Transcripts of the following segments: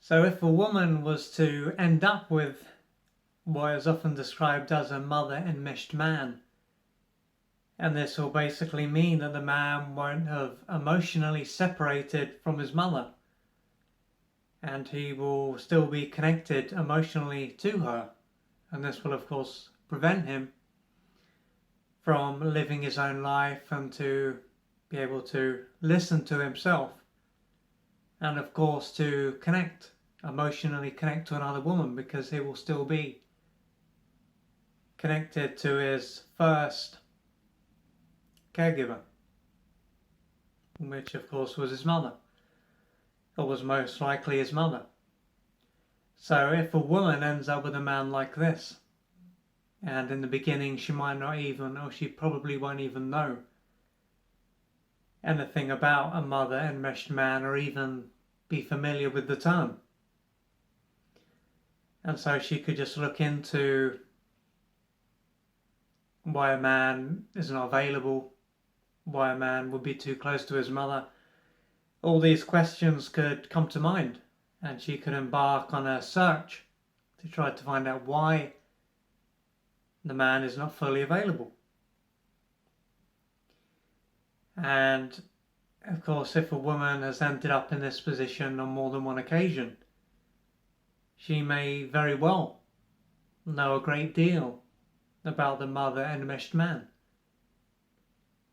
So if a woman was to end up with what is often described as a mother-enmeshed man, and this will basically mean that the man won't have emotionally separated from his mother, and he will still be connected emotionally to her, and this will of course prevent him from living his own life and to be able to listen to himself, and of course to emotionally connect to another woman, because he will still be connected to his first caregiver, which of course was his mother, or was most likely his mother. So if a woman ends up with a man like this, and in the beginning she might not even, or she probably won't even know anything about a mother-enmeshed man, or even be familiar with the term, and so she could just look into why a man is not available, why a man would be too close to his mother. All these questions could come to mind, and she could embark on a search to try to find out why the man is not fully available. And of course, if a woman has ended up in this position on more than one occasion, she may very well know a great deal about the mother-enmeshed man.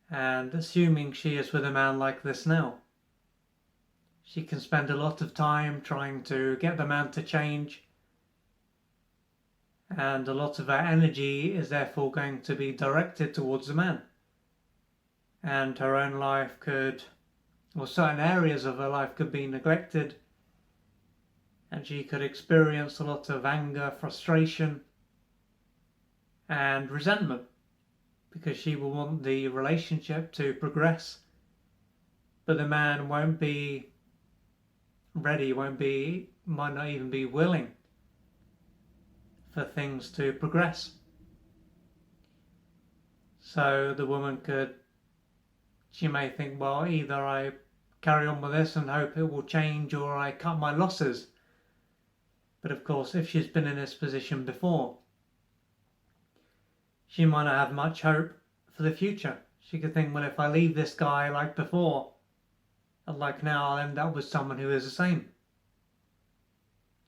And assuming she is with a man like this now, she can spend a lot of time trying to get the man to change, and a lot of her energy is therefore going to be directed towards the man. And her own life could, or certain areas of her life could be neglected, and she could experience a lot of anger, frustration, and resentment, because she will want the relationship to progress, but the man won't be ready, might not even be willing for things to progress. So the woman she may think, well, either I carry on with this and hope it will change, or I cut my losses. But of course, if she's been in this position before, she might not have much hope for the future. She could think, well, if I leave this guy like before, and like now, I'll end up with someone who is the same.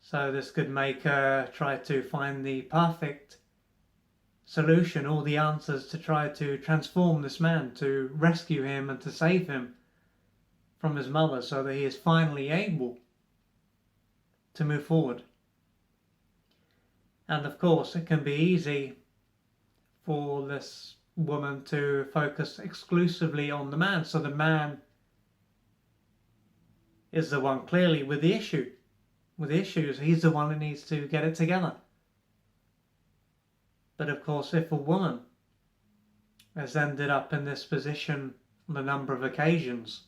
So this could make her try to find the perfect solution, all the answers to try to transform this man, to rescue him and to save him from his mother, so that he is finally able to move forward. And of course, it can be easy for this woman to focus exclusively on the man, so the man is the one clearly with the issues. He's the one who needs to get it together. But of course, if a woman has ended up in this position on a number of occasions,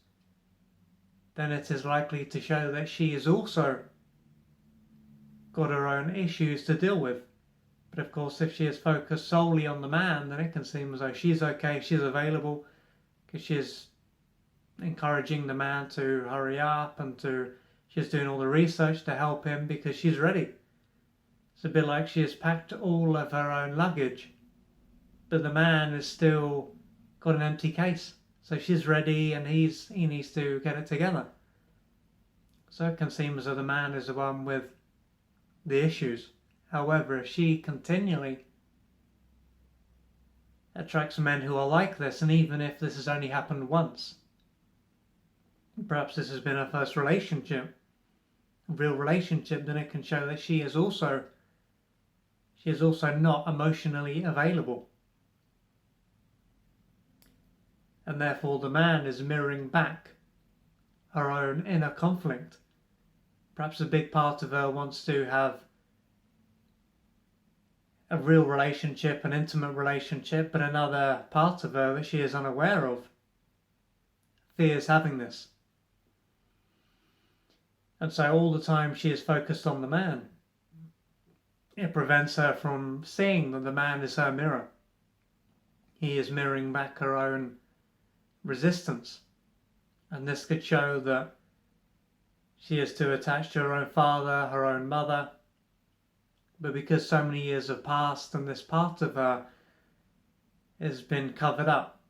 then it is likely to show that she has also got her own issues to deal with. But of course, if she is focused solely on the man, then it can seem as though she's okay, she's available, because she's encouraging the man to hurry up, and she's doing all the research to help him because she's ready. It's a bit like she has packed all of her own luggage, but the man has still got an empty case. So she's ready, and he needs to get it together. So it can seem as though the man is the one with the issues. However, if she continually attracts men who are like this, and even if this has only happened once, perhaps this has been her first relationship, a real relationship, then it can show that she is also not emotionally available. And therefore the man is mirroring back her own inner conflict. Perhaps a big part of her wants to have a real relationship, an intimate relationship, but another part of her that she is unaware of fears having this. And so all the time she is focused on the man. It prevents her from seeing that the man is her mirror. He is mirroring back her own resistance. And this could show that She is too attached to her own father, her own mother. But because so many years have passed and this part of her has been covered up,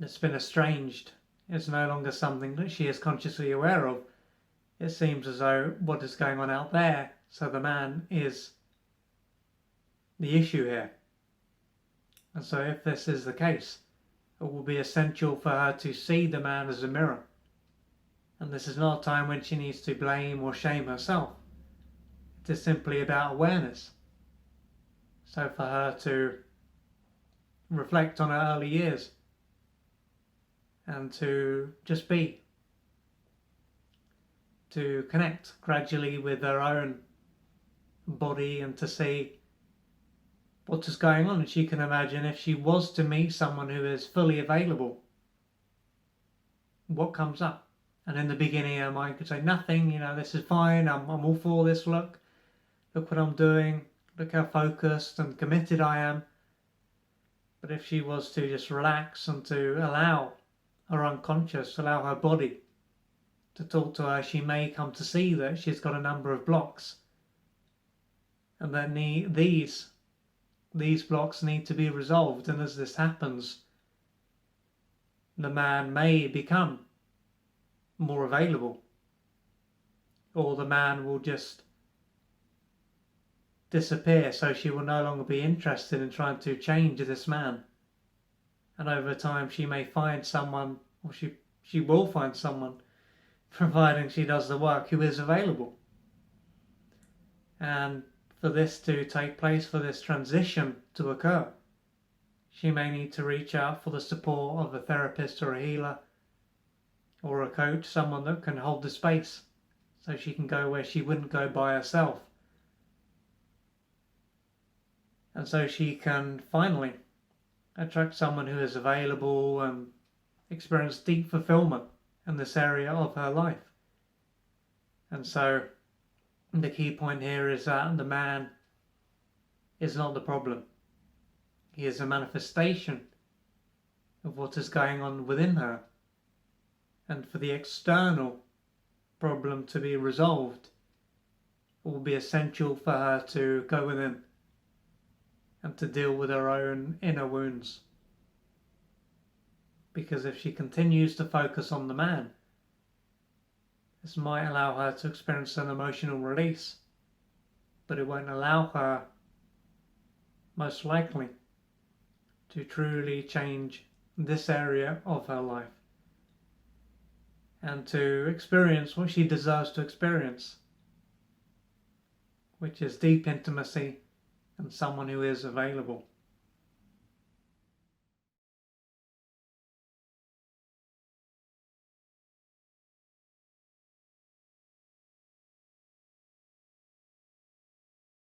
it's been estranged, it's no longer something that she is consciously aware of. It seems as though what is going on out there, so the man is the issue here. And so if this is the case, it will be essential for her to see the man as a mirror. And this is not a time when she needs to blame or shame herself. It is simply about awareness. So for her to reflect on her early years and to just be, to connect gradually with her own body and to see what is going on. And she can imagine if she was to meet someone who is fully available, what comes up. And in the beginning her mind could say nothing, this is fine, I'm all for this, look what I'm doing, look how focused and committed I am. But if she was to just relax and to allow her unconscious, allow her body to talk to her, she may come to see that she's got a number of blocks and that these blocks need to be resolved. And as this happens, the man may become more available, or the man will just disappear, so she will no longer be interested in trying to change this man. And over time she may find someone, or she will find someone, providing she does the work, who is available. And for this to take place, for this transition to occur, she may need to reach out for the support of a therapist or a healer or a coach, someone that can hold the space so she can go where she wouldn't go by herself. And so she can finally attract someone who is available and experience deep fulfillment in this area of her life. And so the key point here is that the man is not the problem. He is a manifestation of what is going on within her. And for the external problem to be resolved, it will be essential for her to go within and to deal with her own inner wounds. Because if she continues to focus on the man, this might allow her to experience an emotional release, but it won't allow her, most likely, to truly change this area of her life and to experience what she deserves to experience, which is deep intimacy and someone who is available.